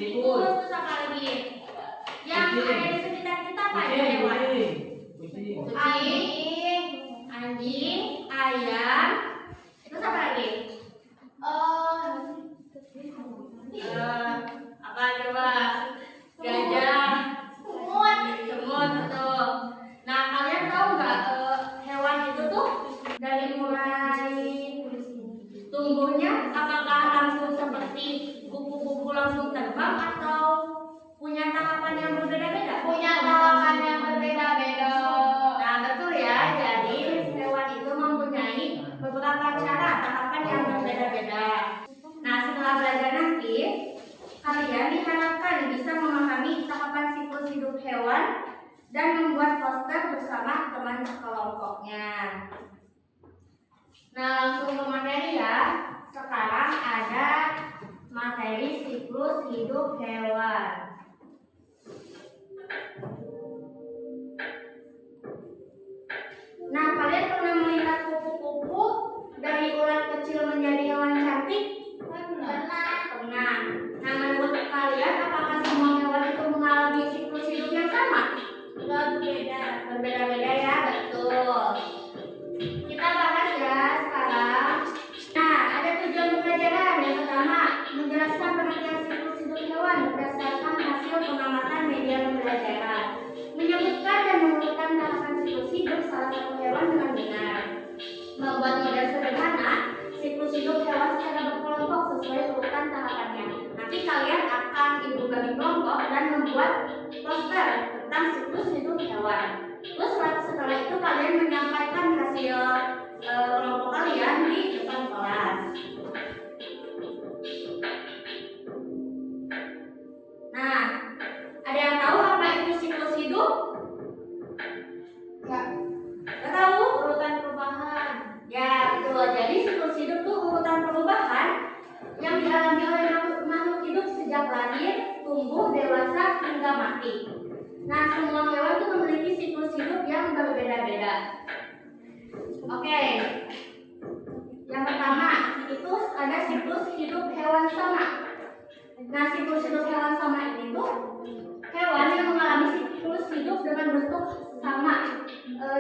Tikus. Terus apa lagi? Yang ada di sekitar kita apa ya hewan? Kucing, anjing, ayam. Terus apa lagi? Apa coba? Gajah, semut betul. Nah, kalian tahu nggak hewan itu tuh dari mulai tumbuhnya apakah langsung seperti kupu-kupu langsung terbang atau punya tahapan yang berbeda-beda? Punya tahapan yang berbeda-beda. Nah, betul ya. Jadi hewan itu mempunyai beberapa cara tahapan yang berbeda-beda. Nah, setelah belajar nanti kalian diharapkan bisa memahami tahapan siklus hidup hewan dan membuat poster bersama teman sekelompoknya. Nah, langsung ke materi ya. Sekarang ada materi siklus hidup hewan. Nah, kalian pernah melihat kupu-kupu dari ulat kecil menjadi hewan cantik? Pernah. Nah, menurut kalian apakah semua hewan itu mengalami siklus hidup yang sama? Berbeda-beda ya, betul. Kita bahas ya sekarang. Nah, ada tujuan pembelajaran. Yang pertama, menjelaskan pengertian siklus hidup hewan berdasarkan hasil pengamatan media pembelajaran. Menyebutkan dan mengurutkan tahapan siklus hidup salah satu hewan dengan benar. Membuat model sederhana siklus hidup hewan secara berkelompok sesuai urutan tahapannya. Nanti kalian akan ibu bagi kelompok dan membuat poster tentang siklus hidup hewan. Terus setelah itu kalian menyampaikan hasil kelompok kalian di depan kelas. Nah, ada yang tahu apa itu siklus hidup? Nggak tahu? Urutan perubahan. Ya, betul. Jadi siklus hidup itu urutan perubahan yang dialami oleh makhluk hidup sejak lahir, tumbuh, dewasa, hingga mati. Nah, semua hewan itu memiliki siklus hidup yang berbeda-beda. Oke. Yang pertama, itu ada siklus hidup hewan sama. Nah, siklus hidup hewan sama ini tuh hewan yang mengalami siklus hidup dengan bentuk sama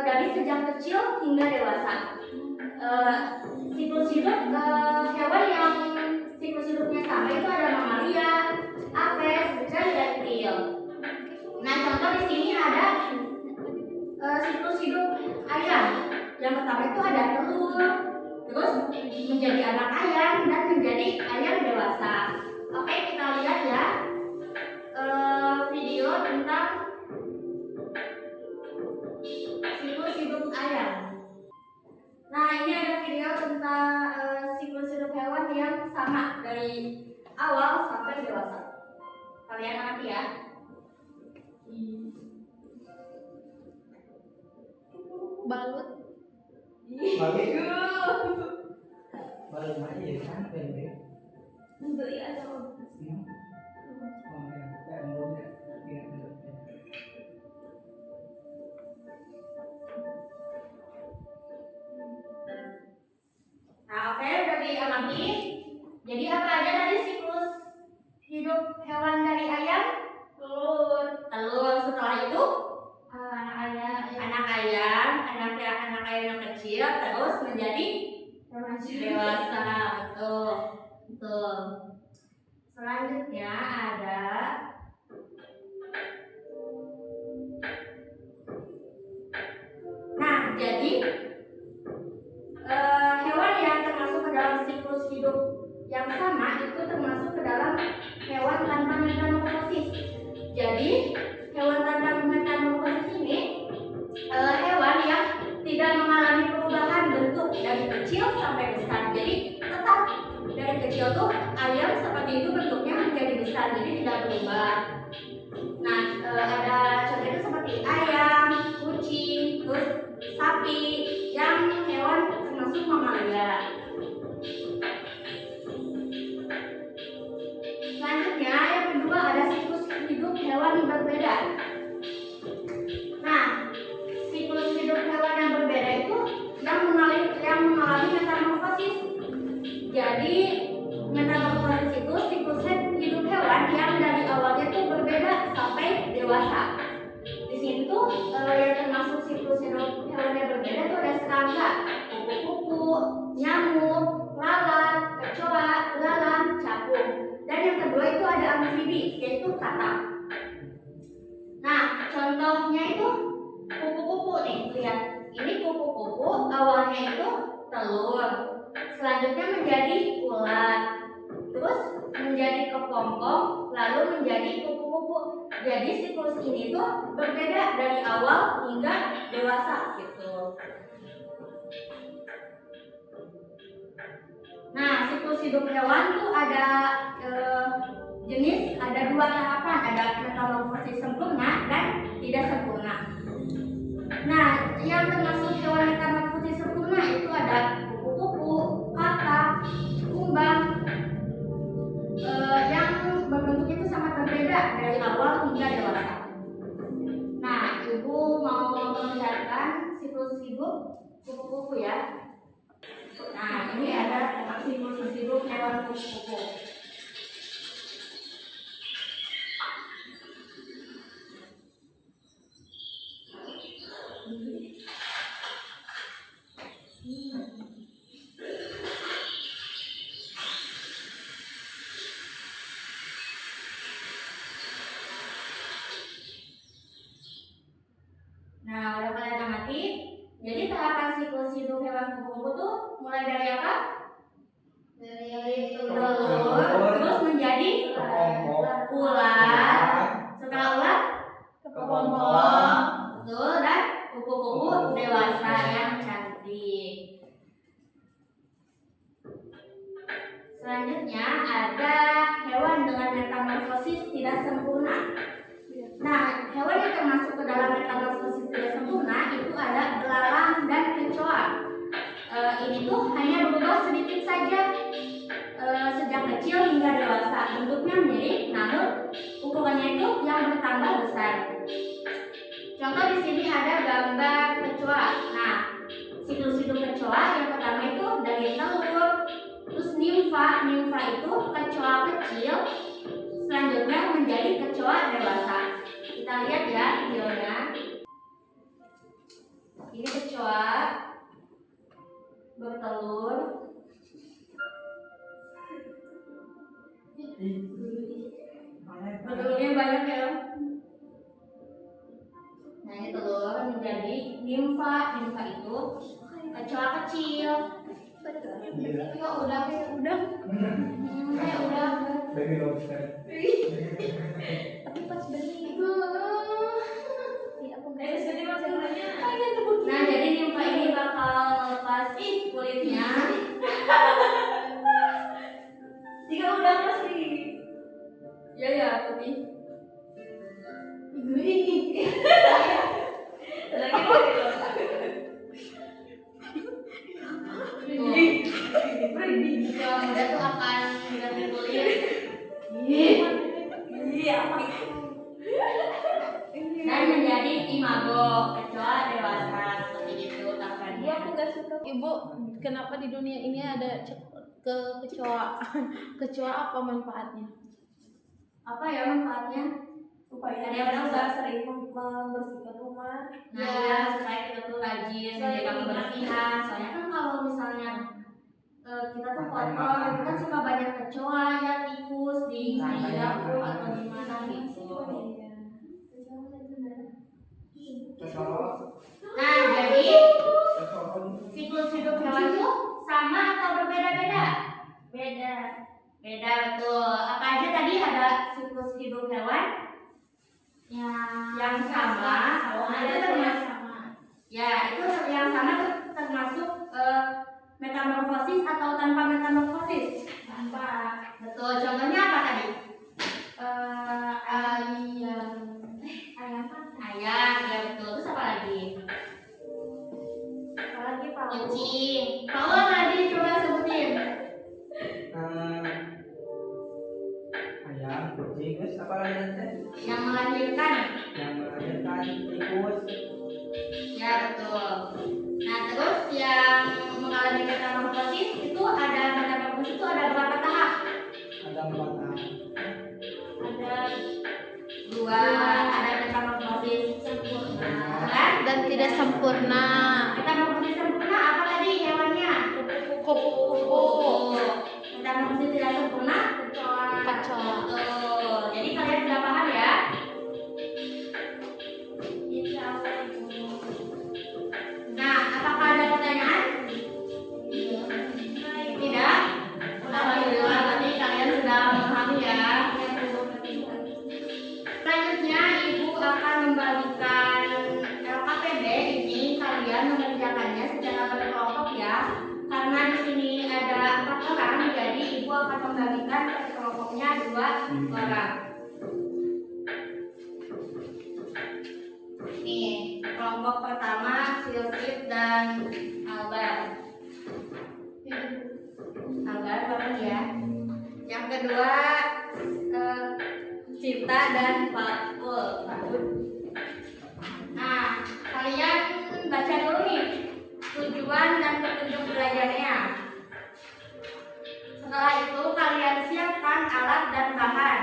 dari sejak kecil hingga dewasa. Siklus hidup hewan yang siklus hidupnya sama itu ada mamalia, apes, dan reptil. Nah, contoh di sini ada siklus hidup ayam. Yang pertama itu ada telur, terus menjadi anak ayam dan menjadi ayam dewasa. Oke, kita lihat ya video tentang siklus hidup ayam. Nah, ini ada video tentang siklus hidup hewan yang sama dari awal sampai dewasa. Kalian ngerti ya? Balut. Balut aja ya kan, bebek. Beli atau Nah, oke, udah diamati. Jadi apa aja tadi siklus hidup hewan dari ayam? Telur. Setelah itu anak ayam yang kecil, terus menjadi dewasa. Betul. Selanjutnya ada jadi hewan yang termasuk ke dalam siklus hidup yang sama itu termasuk ke dalam hewan tanpa metamorfosis. Jadi hewan tanpa metamorfosis ini hewan yang tidak mengalami perubahan bentuk dari kecil sampai besar. Jadi tetap dari kecil tuh ayam seperti itu bentuknya menjadi besar, jadi tidak berubah. Nah, ada contohnya seperti ayam, kucing, terus sapi yang hewan termasuk mamalia. Selanjutnya yang kedua ada siklus hidup hewan berbeda. Nah, siklus hidup hewan yang berbeda itu yang mengalami metamorfosis. Jadi metamorfosis itu siklus hidup hewan yang dari kedua itu ada amfibi, yaitu katak. Nah, contohnya itu kupu-kupu nih, lihat. Ini kupu-kupu, awalnya itu telur, selanjutnya menjadi ulat, terus menjadi kepompong, lalu menjadi kupu-kupu. Jadi siklus ini tuh berbeda dari awal hingga dewasa gitu. Nah, siklus hidup hewan tuh ada jenis, ada dua tahapan, ada metamorfosis sempurna dan tidak sempurna. Nah, yang termasuk hewan metamorfosis sempurna itu ada kupu-kupu, katak, kumbang, yang berbentuk itu sangat berbeda dari awal hingga dewasa. Nah, ibu mau memperlihatkan siklus hidup kupu-kupu ya. Nah, ini ada siklus hidup hewan kupu-kupu. Nah, udah kalian amati. Jadi tahapan siklus hidup hewan kupu-kupu tuh mulai dari apa? Dari telur, terus menjadi ulat, setelah ulat kepompong, betul, dan kupu-kupu dewasa yang cantik. Selanjutnya ada hewan dengan metamorfosis tidak sempurna. Nah, hewan yang termasuk ke dalam metamorfosis tidak sempurna itu ada belalang dan kecoa. Ini tuh hanya berubah sedikit saja sejak kecil hingga dewasa. Bentuknya mirip, namun ukurannya itu yang bertambah besar. Contoh di sini ada gambar kecoa. Nah, siklus hidup kecoa yang pertama itu dari telur, terus nimfa. Nimfa itu kecoa kecil, selanjutnya menjadi kecoa dewasa. Kita lihat ya videonya. Ini kecoa bertelur. Bertelurnya banyak ya. Nah, ini telur menjadi nimfa. Nimfa itu kecoa kecil. Ya udah. Baby lobster. Tapi pas beli Nah, jadi nimfa ini bakal lepas kulitnya. jika udah pasti Ya putih. Yang udah tuh akan ganti kulit. Dan menjadi imago, kecoa dewasa, seperti itu tahapannya. aku gak suka. Ibu, kenapa di dunia ini ada kecoa? Kecoa apa manfaatnya? Apa ya manfaatnya? Supaya Ada yang kita sering membersihkan rumah. Nah, ya, supaya kita tuh rajin menjaga kebersihan. Soalnya kan kalau misalnya kita tuh kotor, itu kan suka banyak kecoa ya, tikus di dapur atau di mana gitu. Nah, jadi siklus hidup hewan itu sama atau berbeda-beda? Beda, betul. Apa aja tadi ada siklus hidup hewan yang sama? Itu termasuk ya, itu yang sama termasuk metamorfosis atau tanpa metamorfosis? Tanpa. Betul. Contohnya apa tadi? Ayam, ya betul. Terus apa lagi? Kucing. Paul tadi coba sebutin. Ayam, kucing, terus apa lagi nanti? Yang melahirkan. Yang melahirkan tikus. Ya betul. Nah, terus yang mengalami metamorfosis itu ada berapa tahap? Ada 4 tahap. Ada 2. Ada metamorfosis sempurna Dan tidak sempurna. Metamorfosis sempurna apa tadi hewannya? Kupu-kupu. Metamorfosis tidak sempurna Kecoa. orang. Nih, kelompok pertama Silsip dan Albar. Albar bareng ya. Yang kedua Cinta dan Paul. Nah, kalian baca dulu nih tujuan dan petunjuk belajarnya. Setelah itu kalian siapkan alat dan bahan.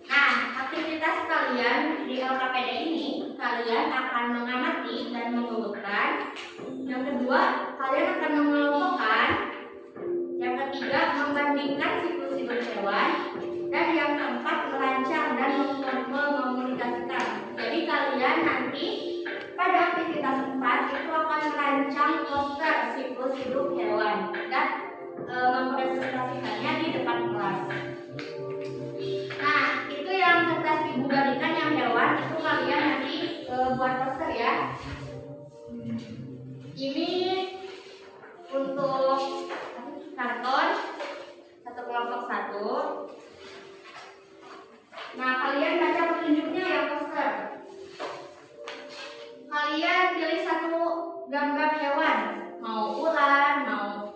Nah, aktivitas kalian di LKPD ini, kalian akan mengamati dan mengurutkan. Yang kedua, kalian akan mengelompokkan. Yang ketiga, membandingkan siklus hidup hewan. Dan yang keempat, merancang dan mekomunikasikan. Jadi kalian nanti pada aktivitas 4 itu akan merancang poster siklus hidup hewan dan mempresentasikannya di depan kelas. Nah, itu yang kertas ibu bagikan yang hewan itu kalian nanti buat poster ya. Ini untuk karton satu kelompok 1. Nah, kalian baca petunjuknya ya poster. Kalian pilih satu gambar hewan, mau ular, mau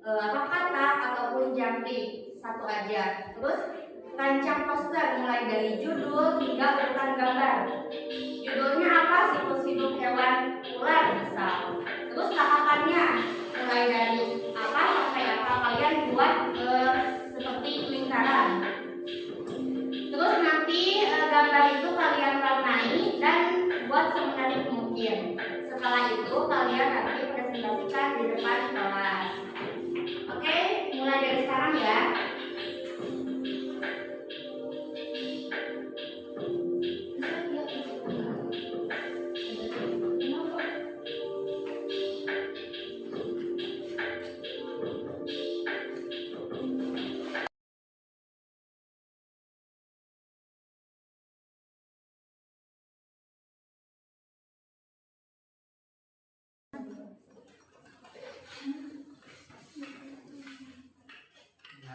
katak ataupun jangkrik, satu aja. Terus rancang poster mulai dari judul hingga urutan gambar. Judulnya apa? Siklus hidup hewan ular misal. Terus tahapannya mulai dari apa sampai apa, kalian buat seperti lingkaran. Terus nanti gambar itu kalian warnai dan buat semenarik mungkin. Setelah itu kalian nanti presentasikan di depan kelas. Oke, mulai dari sekarang ya.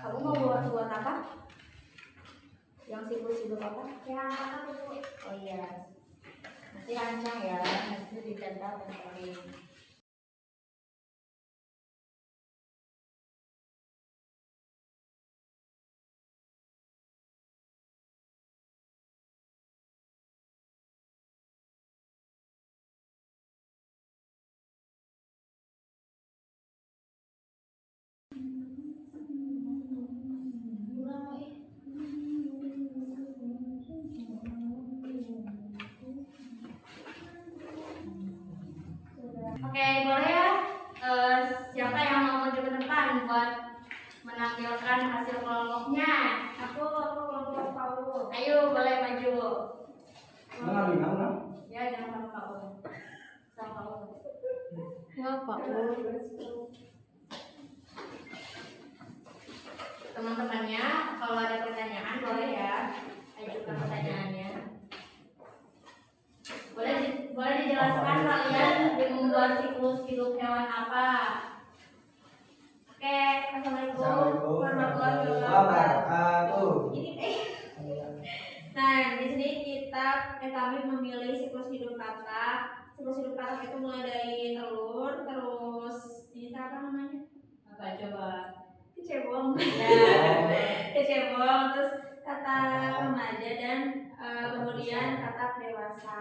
Kamu mau buat apa? Yang siklus hidup apa? Ya, apa itu? Oh iya. Nanti rancang ya, nanti dicetak dan Oke, boleh ya? Siapa yang mau maju ke depan buat menampilkan hasil kelompoknya? Aku kelompok Paul. Ayo, boleh maju. Ya, jangan Paul. Sama Paul. Wah, Paul. Teman-temannya, kalau ada pertanyaan boleh ya ajukan pertanyaannya. Boleh dijelaskan kalian membuat siklus hidup hewan apa? Oke, assalamualaikum warahmatullahi wabarakatuh. Nah, di sini kami memilih siklus hidup katak. Siklus hidup katak itu mulai dari telur, terus ini apa namanya? Apa coba? Kecebong. Kecebong, terus katak remaja dan kemudian katak dewasa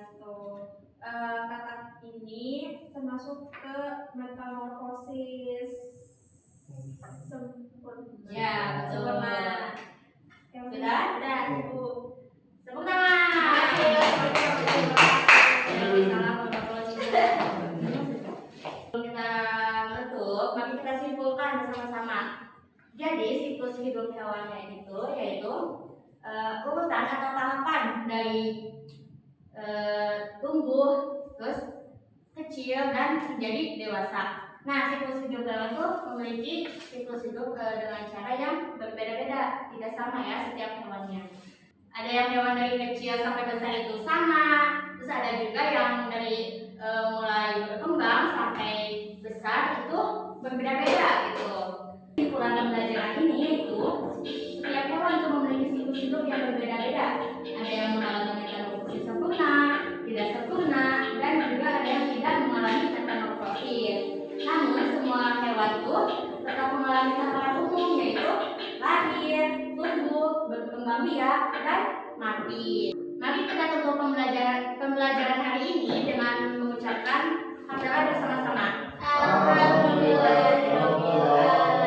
gitu. Katak ini termasuk ke metamorfosis sempurna. Ya, betul. Sudah, Bu. Tepuk tangan. Kita menutup, mari kita simpulkan bersama-sama. Jadi siklus hidup hewannya itu yaitu urutan atau tahapan dari tumbuh, terus kecil dan menjadi dewasa. Nah, siklus hidup hewan itu memiliki siklus hidup dengan cara yang berbeda-beda, tidak sama ya setiap hewannya. Ada yang hewan dari kecil sampai besar itu sama, terus ada juga yang dari mulai berkembang sampai besar itu berbeda-beda gitu. Kesimpulan pembelajaran ini yaitu setiap berkembang biak dan mati. Mari kita tutup pembelajaran hari ini dengan mengucapkan hamdalah bersama-sama. Alhamdulillahirobbilalamin.